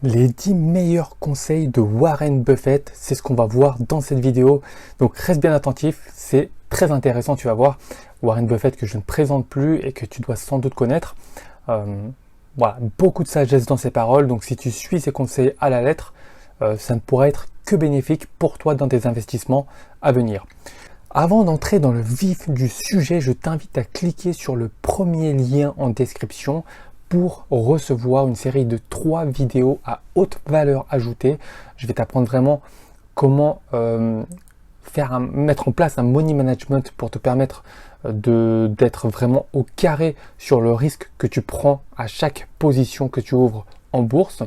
Les 10 meilleurs conseils de Warren Buffett, c'est ce qu'on va voir dans cette vidéo. Donc reste bien attentif, c'est très intéressant, tu vas voir. Warren Buffett que je ne présente plus et que tu dois sans doute connaître. Voilà, beaucoup de sagesse dans ses paroles. Donc si tu suis ses conseils à la lettre, ça ne pourra être que bénéfique pour toi dans tes investissements à venir. Avant d'entrer dans le vif du sujet, je t'invite à cliquer sur le premier lien en description pour recevoir une série de 3 vidéos à haute valeur ajoutée. Je vais t'apprendre vraiment comment mettre en place un money management pour te permettre d'être vraiment au carré sur le risque que tu prends à chaque position que tu ouvres en bourse.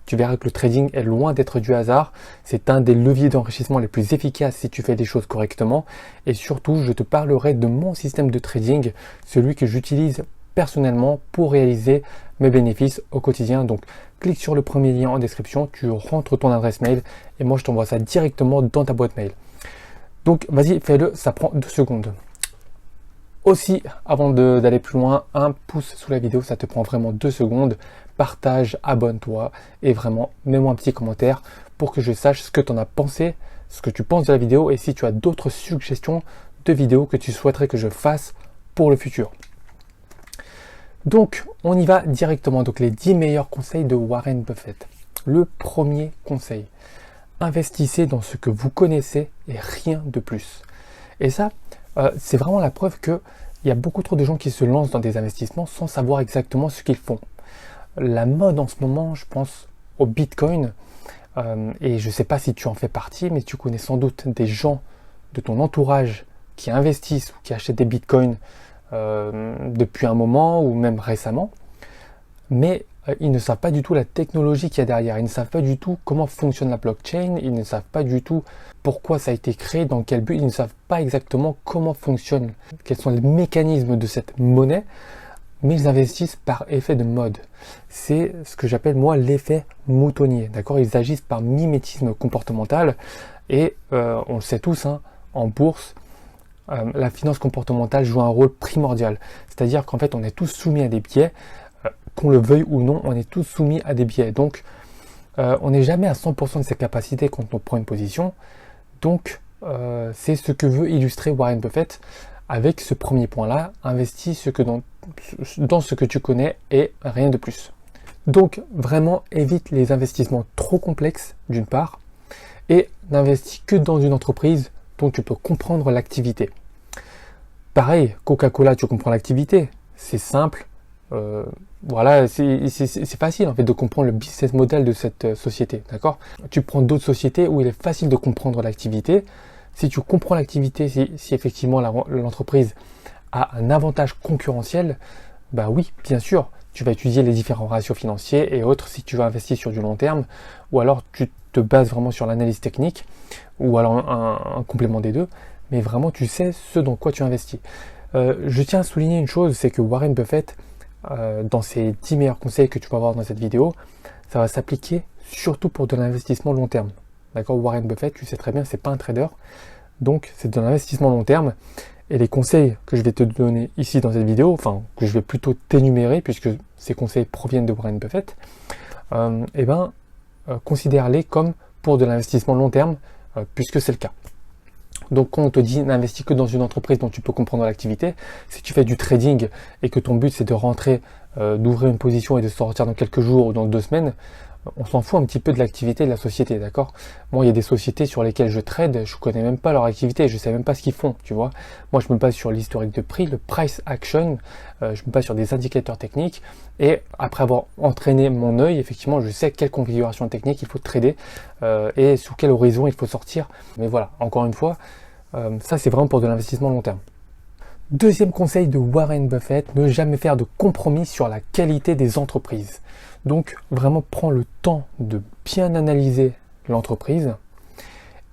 Tu verras que le trading est loin d'être du hasard. C'est un des leviers d'enrichissement les plus efficaces si tu fais des choses correctement. Et surtout, je te parlerai de mon système de trading, celui que j'utilise personnellement pour réaliser mes bénéfices au quotidien. Donc, clique sur le premier lien en description, tu rentres ton adresse mail et moi je t'envoie ça directement dans ta boîte mail. Donc, vas-y, fais-le, ça prend 2 secondes. Aussi, avant d'aller plus loin, un pouce sous la vidéo, ça te prend vraiment 2 secondes. Partage, abonne-toi et vraiment, mets-moi un petit commentaire pour que je sache ce que tu en as pensé, ce que tu penses de la vidéo et si tu as d'autres suggestions de vidéos que tu souhaiterais que je fasse pour le futur. Donc, on y va directement. Donc, les 10 meilleurs conseils de Warren Buffett. Le premier conseil, investissez dans ce que vous connaissez et rien de plus. Et ça, c'est vraiment la preuve qu'il y a beaucoup trop de gens qui se lancent dans des investissements sans savoir exactement ce qu'ils font. La mode en ce moment, je pense au Bitcoin, et je ne sais pas si tu en fais partie, mais tu connais sans doute des gens de ton entourage qui investissent ou qui achètent des Bitcoins depuis un moment ou même récemment, mais ils ne savent pas du tout la technologie qu'il y a derrière, ils ne savent pas du tout comment fonctionne la blockchain, ils ne savent pas du tout pourquoi ça a été créé, dans quel but, ils ne savent pas exactement comment fonctionne, quels sont les mécanismes de cette monnaie, mais ils investissent par effet de mode. C'est ce que j'appelle moi l'effet moutonnier, d'accord? Ils agissent par mimétisme comportemental et on le sait tous, hein, en bourse, la finance comportementale joue un rôle primordial. C'est-à-dire qu'en fait, on est tous soumis à des biais, qu'on le veuille ou non, on est tous soumis à des biais. Donc, on n'est jamais à 100% de ses capacités quand on prend une position. Donc, c'est ce que veut illustrer Warren Buffett avec ce premier point-là. Investis dans ce que tu connais et rien de plus. Donc, vraiment, évite les investissements trop complexes, d'une part, et n'investis que dans une entreprise dont tu peux comprendre l'activité. Pareil, Coca-Cola, tu comprends l'activité, c'est simple, voilà, c'est facile en fait de comprendre le business model de cette société, d'accord? Tu prends d'autres sociétés où il est facile de comprendre l'activité. Si tu comprends l'activité, si effectivement l'entreprise a un avantage concurrentiel, bah oui, bien sûr, tu vas étudier les différents ratios financiers et autres si tu veux investir sur du long terme, ou alors tu te bases vraiment sur l'analyse technique, ou alors un complément des deux, mais vraiment tu sais ce dans quoi tu investis. Je tiens à souligner une chose, c'est que Warren Buffett, dans ses 10 meilleurs conseils que tu vas voir dans cette vidéo, ça va s'appliquer surtout pour de l'investissement long terme. D'accord, Warren Buffett, tu sais très bien, c'est pas un trader, donc c'est de l'investissement long terme. Et les conseils que je vais te donner ici dans cette vidéo, enfin que je vais plutôt t'énumérer puisque ces conseils proviennent de Warren Buffett, considère-les comme pour de l'investissement long terme, puisque c'est le cas. Donc quand on te dit n'investis que dans une entreprise dont tu peux comprendre l'activité, si tu fais du trading et que ton but c'est de rentrer, d'ouvrir une position et de sortir dans quelques jours ou dans 2 semaines, on s'en fout un petit peu de l'activité de la société, d'accord? Moi, il y a des sociétés sur lesquelles je trade, je connais même pas leur activité, je sais même pas ce qu'ils font, tu vois. Moi, je me base sur l'historique de prix, le price action, je me base sur des indicateurs techniques, et après avoir entraîné mon œil, effectivement, je sais quelle configuration technique il faut trader, et sous quel horizon il faut sortir. Mais voilà, encore une fois, ça c'est vraiment pour de l'investissement long terme. Deuxième conseil de Warren Buffett, ne jamais faire de compromis sur la qualité des entreprises. Donc vraiment prends le temps de bien analyser l'entreprise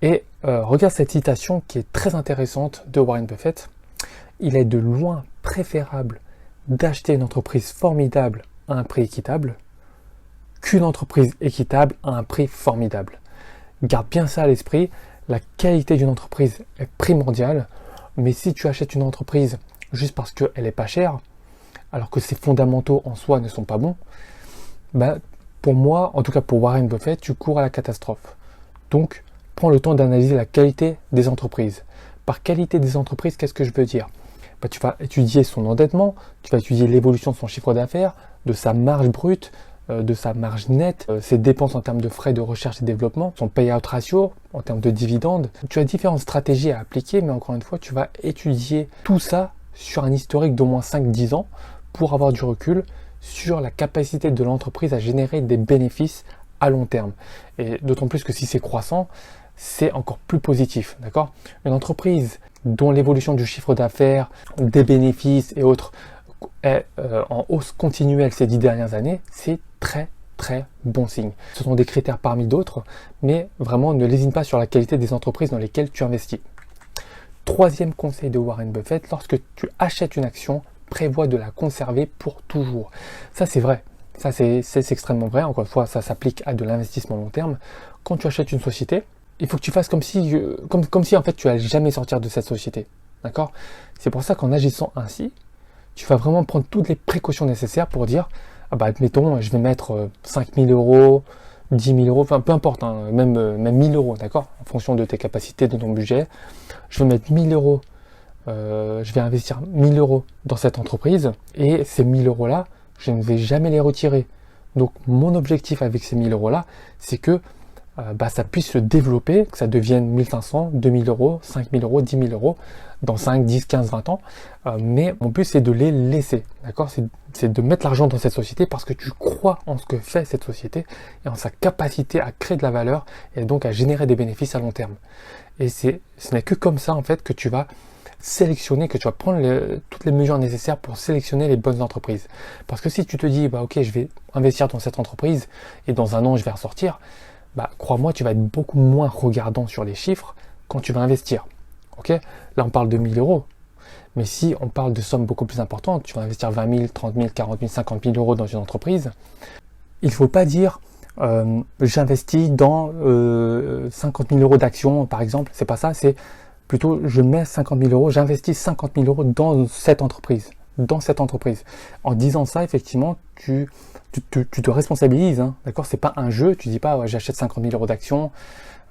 et regarde cette citation qui est très intéressante de Warren Buffett. Il est de loin préférable d'acheter une entreprise formidable à un prix équitable qu'une entreprise équitable à un prix formidable. Garde bien ça à l'esprit, la qualité d'une entreprise est primordiale. Mais si tu achètes une entreprise juste parce qu'elle est pas chère, alors que ses fondamentaux en soi ne sont pas bons, bah, Pour moi, en tout cas pour Warren Buffett, tu cours à la catastrophe. Donc, prends le temps d'analyser la qualité des entreprises. Par qualité des entreprises, qu'est-ce que je veux dire? Tu vas étudier son endettement, tu vas étudier l'évolution de son chiffre d'affaires, de sa marge brute, de sa marge nette, ses dépenses en termes de frais de recherche et développement, son payout ratio en termes de dividendes. Tu as différentes stratégies à appliquer, mais encore une fois, tu vas étudier tout ça sur un historique d'au moins 5-10 ans pour avoir du recul sur la capacité de l'entreprise à générer des bénéfices à long terme. Et d'autant plus que si c'est croissant, c'est encore plus positif, d'accord? Une entreprise dont l'évolution du chiffre d'affaires, des bénéfices et autres est en hausse continuelle ces 10 dernières années, c'est très très bon signe. Ce sont des critères parmi d'autres, mais vraiment ne lésine pas sur la qualité des entreprises dans lesquelles tu investis. Troisième conseil de Warren Buffett, lorsque tu achètes une action, prévois de la conserver pour toujours. Ça c'est vrai, ça c'est extrêmement vrai, encore une fois ça s'applique à de l'investissement long terme. Quand tu achètes une société, il faut que tu fasses comme si en fait tu n'allais jamais sortir de cette société. D'accord? C'est pour ça qu'en agissant ainsi, tu vas vraiment prendre toutes les précautions nécessaires pour dire, ah bah admettons, je vais mettre 5 000 euros, 10 000 euros, enfin peu importe, hein, même 1 000 euros, d'accord? En fonction de tes capacités, de ton budget. Je vais mettre 1 000 euros, je vais investir 1 000 euros dans cette entreprise et ces 1 000 euros là, je ne vais jamais les retirer. Donc mon objectif avec ces 1 000 euros là, c'est que ça puisse se développer, que ça devienne 1 500, 2 000 euros, 5 000 euros, 10 000 euros dans 5, 10, 15, 20 ans. Mais mon but, c'est de les laisser. D'accord? C'est de mettre l'argent dans cette société parce que tu crois en ce que fait cette société et en sa capacité à créer de la valeur et donc à générer des bénéfices à long terme. Et ce n'est que comme ça, en fait, que tu vas sélectionner, que tu vas prendre toutes les mesures nécessaires pour sélectionner les bonnes entreprises. Parce que si tu te dis, ok, je vais investir dans cette entreprise et dans un an, je vais ressortir, crois-moi, tu vas être beaucoup moins regardant sur les chiffres quand tu vas investir. Ok? Là, on parle de 1 000 euros. Mais si on parle de sommes beaucoup plus importantes, tu vas investir 20 000, 30 000, 40 000, 50 000 euros dans une entreprise, il ne faut pas dire j'investis dans 50 000 euros d'actions, par exemple. C'est pas ça, c'est plutôt je mets 50 000 euros, j'investis 50 000 euros dans cette entreprise. En disant ça, effectivement, tu te responsabilises, hein, d'accord? C'est pas un jeu, tu dis pas ouais, j'achète 50 000 euros d'actions.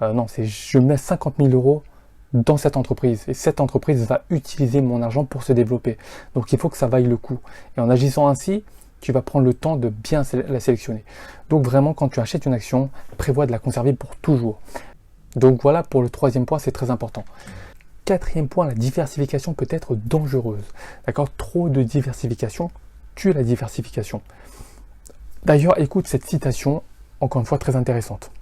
Non, c'est je mets 50 000 euros dans cette entreprise et cette entreprise va utiliser mon argent pour se développer. Donc il faut que ça vaille le coup. Et en agissant ainsi, tu vas prendre le temps de bien la sélectionner. Donc vraiment, quand tu achètes une action, prévois de la conserver pour toujours. Donc voilà pour le troisième point, c'est très important. Quatrième point, la diversification peut être dangereuse. D'accord? Trop de diversification tue la diversification. D'ailleurs, écoute cette citation, encore une fois très intéressante.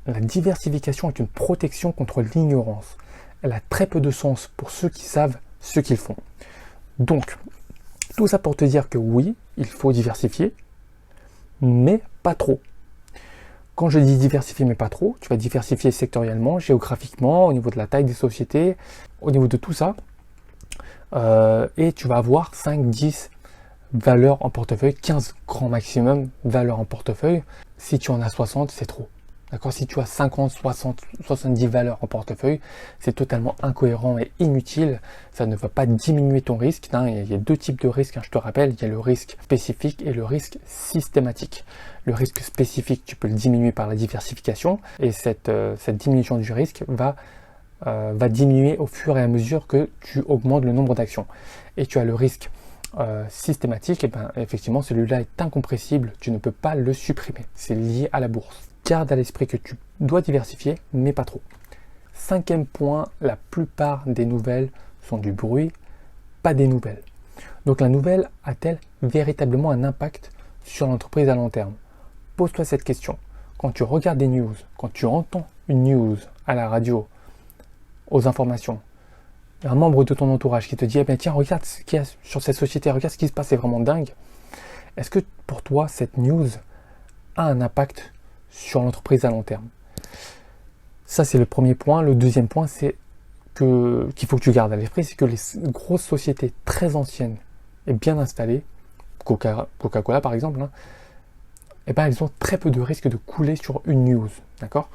La diversification est une protection contre l'ignorance. Elle a très peu de sens pour ceux qui savent ce qu'ils font. Donc, tout ça pour te dire que oui, il faut diversifier, mais pas trop. Quand je dis diversifier, mais pas trop, tu vas diversifier sectoriellement, géographiquement, au niveau de la taille des sociétés, au niveau de tout ça. Et tu vas avoir 5, 10 valeurs en portefeuille, 15 grand maximum valeurs en portefeuille. Si tu en as 60, c'est trop. D'accord? Si tu as 50, 60, 70 valeurs en portefeuille, c'est totalement incohérent et inutile. Ça ne va pas diminuer ton risque. Il y a deux types de risques, je te rappelle. Il y a le risque spécifique et le risque systématique. Le risque spécifique, tu peux le diminuer par la diversification. Et cette diminution du risque va diminuer au fur et à mesure que tu augmentes le nombre d'actions. Et tu as le risque systématique. Et effectivement, celui-là est incompressible. Tu ne peux pas le supprimer. C'est lié à la bourse. Garde à l'esprit que tu dois diversifier, mais pas trop. Cinquième point, la plupart des nouvelles sont du bruit, pas des nouvelles. Donc la nouvelle a-t-elle véritablement un impact sur l'entreprise à long terme? Pose-toi cette question. Quand tu regardes des news, quand tu entends une news à la radio, aux informations, un membre de ton entourage qui te dit tiens, regarde ce qu'il y a sur cette société, regarde ce qui se passe, c'est vraiment dingue. Est-ce que pour toi, cette news a un impact sur l'entreprise à long terme? Ça, c'est le premier point. Le deuxième point, c'est qu'il faut que tu gardes à l'esprit, c'est que les grosses sociétés très anciennes et bien installées, Coca-Cola par exemple, elles ont très peu de risques de couler sur une news. D'accord?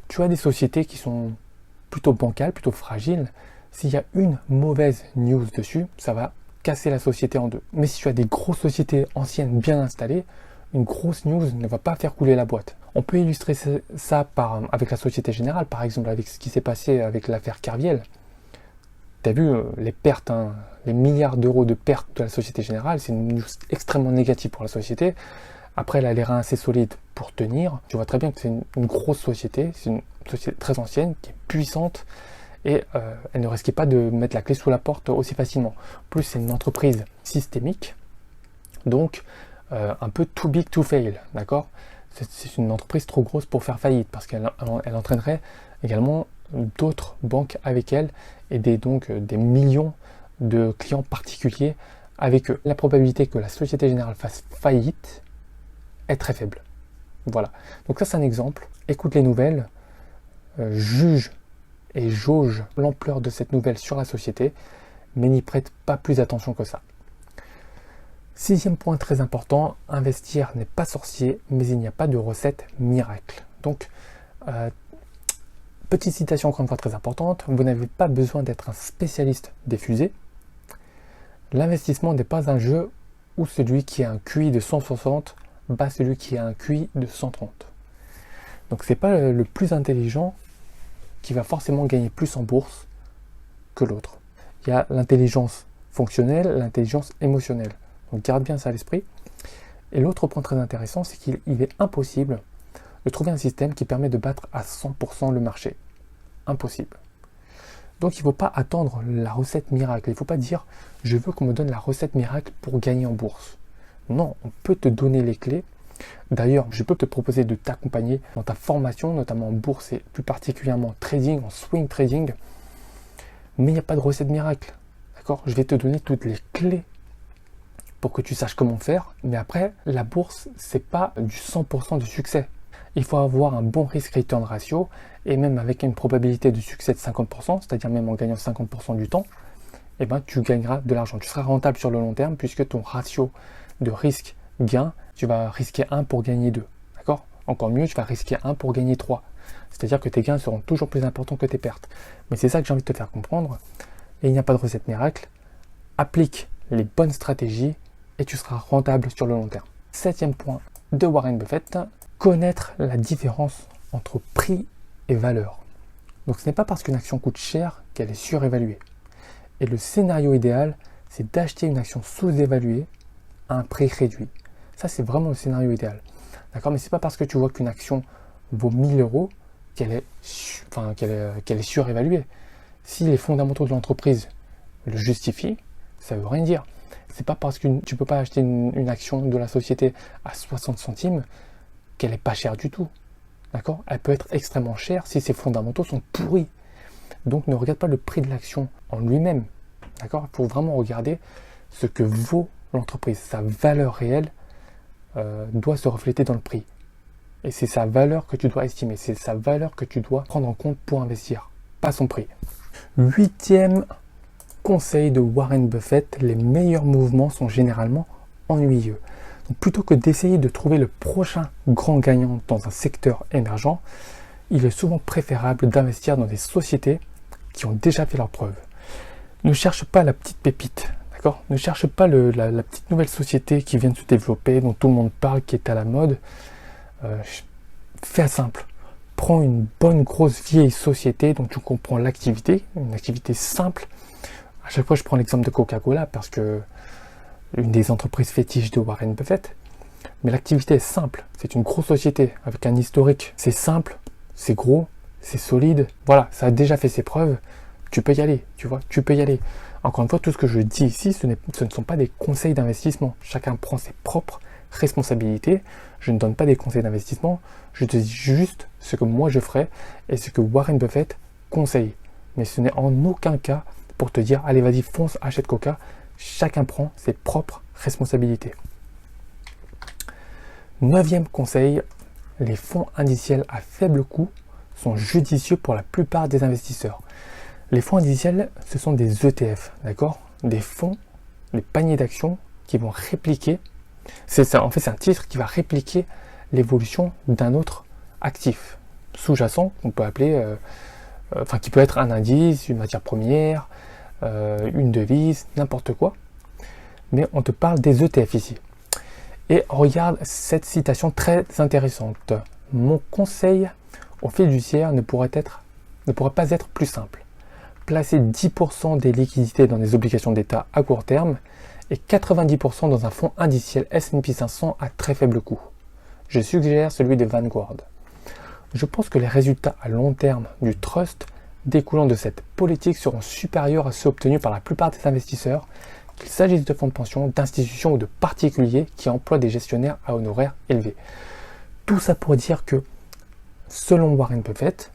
Tu as des sociétés qui sont plutôt bancales, plutôt fragiles. S'il y a une mauvaise news dessus, ça va casser la société en deux. Mais si tu as des grosses sociétés anciennes bien installées, Une grosse news ne va pas faire couler la boîte. On peut illustrer ça avec la Société Générale, par exemple, avec ce qui s'est passé avec l'affaire Kerviel. Tu as vu les pertes, hein, les milliards d'euros de pertes de la Société Générale, c'est une news extrêmement négative pour la société. Après, elle a les reins assez solides pour tenir. Tu vois très bien que c'est une grosse société, c'est une société très ancienne, qui est puissante, et elle ne risquait pas de mettre la clé sous la porte aussi facilement. En plus, c'est une entreprise systémique, donc un peu too big to fail, d'accord ? C'est une entreprise trop grosse pour faire faillite, parce qu'elle entraînerait également d'autres banques avec elle, et donc des millions de clients particuliers avec eux. La probabilité que la Société Générale fasse faillite est très faible. Voilà. Donc ça, c'est un exemple. Écoute les nouvelles, juge et jauge l'ampleur de cette nouvelle sur la société, mais n'y prête pas plus attention que ça. 6e point très important, investir n'est pas sorcier, mais il n'y a pas de recette miracle. Donc, petite citation encore une fois très importante, vous n'avez pas besoin d'être un spécialiste des fusées. L'investissement n'est pas un jeu où celui qui a un QI de 160 bat celui qui a un QI de 130. Donc c'est pas le plus intelligent qui va forcément gagner plus en bourse que l'autre. Il y a l'intelligence fonctionnelle, l'intelligence émotionnelle. Donc garde bien ça à l'esprit. Et l'autre point très intéressant, c'est qu'il est impossible de trouver un système qui permet de battre à 100% le marché. Impossible. Donc il ne faut pas attendre la recette miracle. Il ne faut pas dire « je veux qu'on me donne la recette miracle pour gagner en bourse ». Non, on peut te donner les clés. D'ailleurs, je peux te proposer de t'accompagner dans ta formation, notamment en bourse et plus particulièrement en trading, en swing trading. Mais il n'y a pas de recette miracle. D'accord ? Je vais te donner toutes les clés pour que tu saches comment faire. Mais après, la bourse, c'est pas du 100% de succès. Il faut avoir un bon risk-return ratio et même avec une probabilité de succès de 50%, c'est-à-dire même en gagnant 50% du temps, eh ben, tu gagneras de l'argent. Tu seras rentable sur le long terme puisque ton ratio de risque-gain, tu vas risquer 1 pour gagner 2. D'accord ? Encore mieux, tu vas risquer 1 pour gagner 3. C'est-à-dire que tes gains seront toujours plus importants que tes pertes. Mais c'est ça que j'ai envie de te faire comprendre. Et il n'y a pas de recette miracle. Applique les bonnes stratégies et tu seras rentable sur le long terme. 7e point de Warren Buffett, connaître la différence entre prix et valeur. Donc ce n'est pas parce qu'une action coûte cher qu'elle est surévaluée. Et le scénario idéal, c'est d'acheter une action sous-évaluée à un prix réduit. Ça, c'est vraiment le scénario idéal. D'accord ? Mais c'est pas parce que tu vois qu'une action vaut 1000 euros qu'elle est surévaluée. Si les fondamentaux de l'entreprise le justifient, ça ne veut rien dire. C'est pas parce que tu ne peux pas acheter une action de la société à 60 centimes qu'elle n'est pas chère du tout. D'accord ? Elle peut être extrêmement chère si ses fondamentaux sont pourris. Donc ne regarde pas le prix de l'action en lui-même. D'accord ? Il faut vraiment regarder ce que vaut l'entreprise. Sa valeur réelle doit se refléter dans le prix. Et c'est sa valeur que tu dois estimer. C'est sa valeur que tu dois prendre en compte pour investir, pas son prix. 8e conseil de Warren Buffett, les meilleurs mouvements sont généralement ennuyeux. Donc, plutôt que d'essayer de trouver le prochain grand gagnant dans un secteur émergent, il est souvent préférable d'investir dans des sociétés qui ont déjà fait leurs preuves. Ne cherche pas la petite pépite, d'accord ? Ne cherche pas la petite nouvelle société qui vient de se développer, dont tout le monde parle, qui est à la mode. Fais simple. Prends une bonne grosse vieille société dont tu comprends l'activité, une activité simple. À chaque fois, je prends l'exemple de Coca-Cola parce que une des entreprises fétiches de Warren Buffett. Mais l'activité est simple. C'est une grosse société avec un historique. C'est simple, c'est gros, c'est solide. Voilà, ça a déjà fait ses preuves. Tu peux y aller, tu vois, tu peux y aller. Encore une fois, tout ce que je dis ici, ce ne sont pas des conseils d'investissement. Chacun prend ses propres responsabilités. Je ne donne pas des conseils d'investissement. Je te dis juste ce que moi je ferais et ce que Warren Buffett conseille. Mais ce n'est en aucun cas pour te dire, allez, vas-y, fonce, achète Coca. Chacun prend ses propres responsabilités. 9e conseil, les fonds indiciels à faible coût sont judicieux pour la plupart des investisseurs. Les fonds indiciels, ce sont des ETF, d'accord ? Des fonds, des paniers d'actions qui vont répliquer, c'est un titre qui va répliquer l'évolution d'un autre actif sous-jacent, qu'on peut appeler, qui peut être un indice, une matière première, une devise, n'importe quoi. Mais on te parle des ETF ici. Et regarde cette citation très intéressante. Mon conseil aux fiduciaires ne pourrait pas être plus simple. Placez 10% des liquidités dans des obligations d'État à court terme et 90% dans un fonds indiciel S&P 500 à très faible coût. Je suggère celui des Vanguard. Je pense que les résultats à long terme du trust découlant de cette politique seront supérieurs à ceux obtenus par la plupart des investisseurs, qu'il s'agisse de fonds de pension, d'institutions ou de particuliers qui emploient des gestionnaires à honoraires élevés. Tout ça pour dire que, selon Warren Buffett,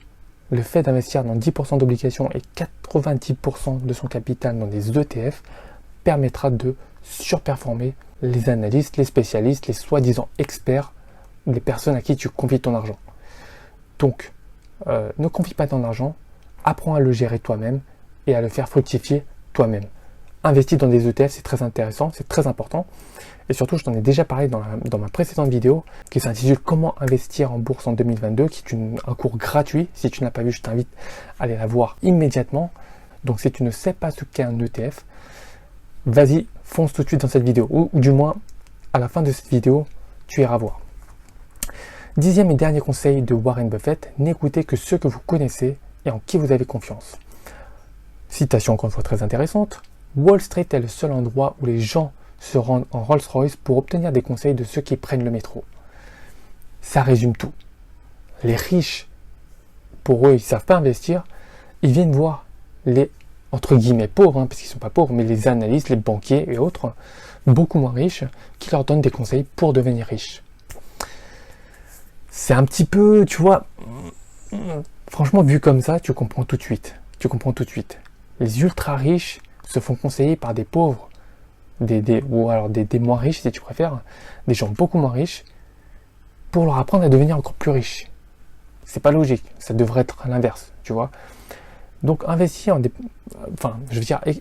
le fait d'investir dans 10% d'obligations et 90% de son capital dans des ETF permettra de surperformer les analystes, les spécialistes, les soi-disant experts, les personnes à qui tu confies ton argent. Donc, ne confie pas ton argent, apprends à le gérer toi-même et à le faire fructifier toi-même. Investir dans des ETF, c'est très intéressant, c'est très important. Et surtout, je t'en ai déjà parlé dans ma précédente vidéo qui s'intitule Comment investir en bourse en 2022, qui est un cours gratuit. Si tu n'as pas vu, je t'invite à aller la voir immédiatement. Donc, si tu ne sais pas ce qu'est un ETF, vas-y, fonce tout de suite dans cette vidéo. Ou du moins, à la fin de cette vidéo, tu iras voir. 10e et dernier conseil de Warren Buffett, n'écoutez que ceux que vous connaissez et en qui vous avez confiance. Citation encore une fois très intéressante. Wall Street est le seul endroit où les gens se rendent en Rolls-Royce pour obtenir des conseils de ceux qui prennent le métro. Ça résume tout. Les riches, pour eux, ils ne savent pas investir, ils viennent voir les, entre guillemets, pauvres, parce qu'ils ne sont pas pauvres, mais les analystes, les banquiers et autres, beaucoup moins riches, qui leur donnent des conseils pour devenir riches. C'est un petit peu, tu vois, franchement, vu comme ça, tu comprends tout de suite. Les ultra riches se font conseiller par des pauvres, ou alors des moins riches si tu préfères, des gens beaucoup moins riches, pour leur apprendre à devenir encore plus riches. C'est pas logique, ça devrait être l'inverse, tu vois. Donc investir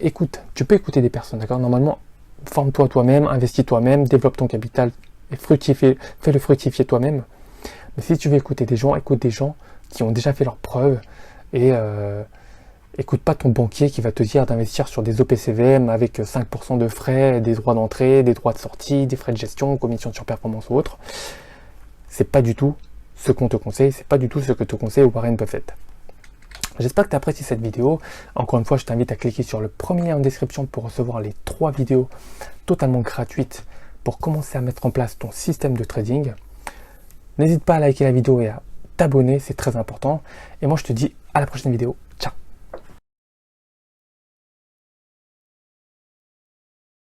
écoute, tu peux écouter des personnes, d'accord. Normalement, forme-toi toi-même, investis toi-même, développe ton capital et fais-le fructifier toi-même. Mais si tu veux écouter des gens, écoute des gens qui ont déjà fait leurs preuves et écoute pas ton banquier qui va te dire d'investir sur des OPCVM avec 5% de frais, des droits d'entrée, des droits de sortie, des frais de gestion, commission de surperformance ou autre. C'est pas du tout ce qu'on te conseille, c'est pas du tout ce que te conseille Warren Buffett. J'espère que tu as apprécié cette vidéo. Encore une fois, je t'invite à cliquer sur le premier lien en description pour recevoir les 3 vidéos totalement gratuites pour commencer à mettre en place ton système de trading. N'hésite pas à liker la vidéo et à t'abonner, c'est très important. Et moi, je te dis à la prochaine vidéo.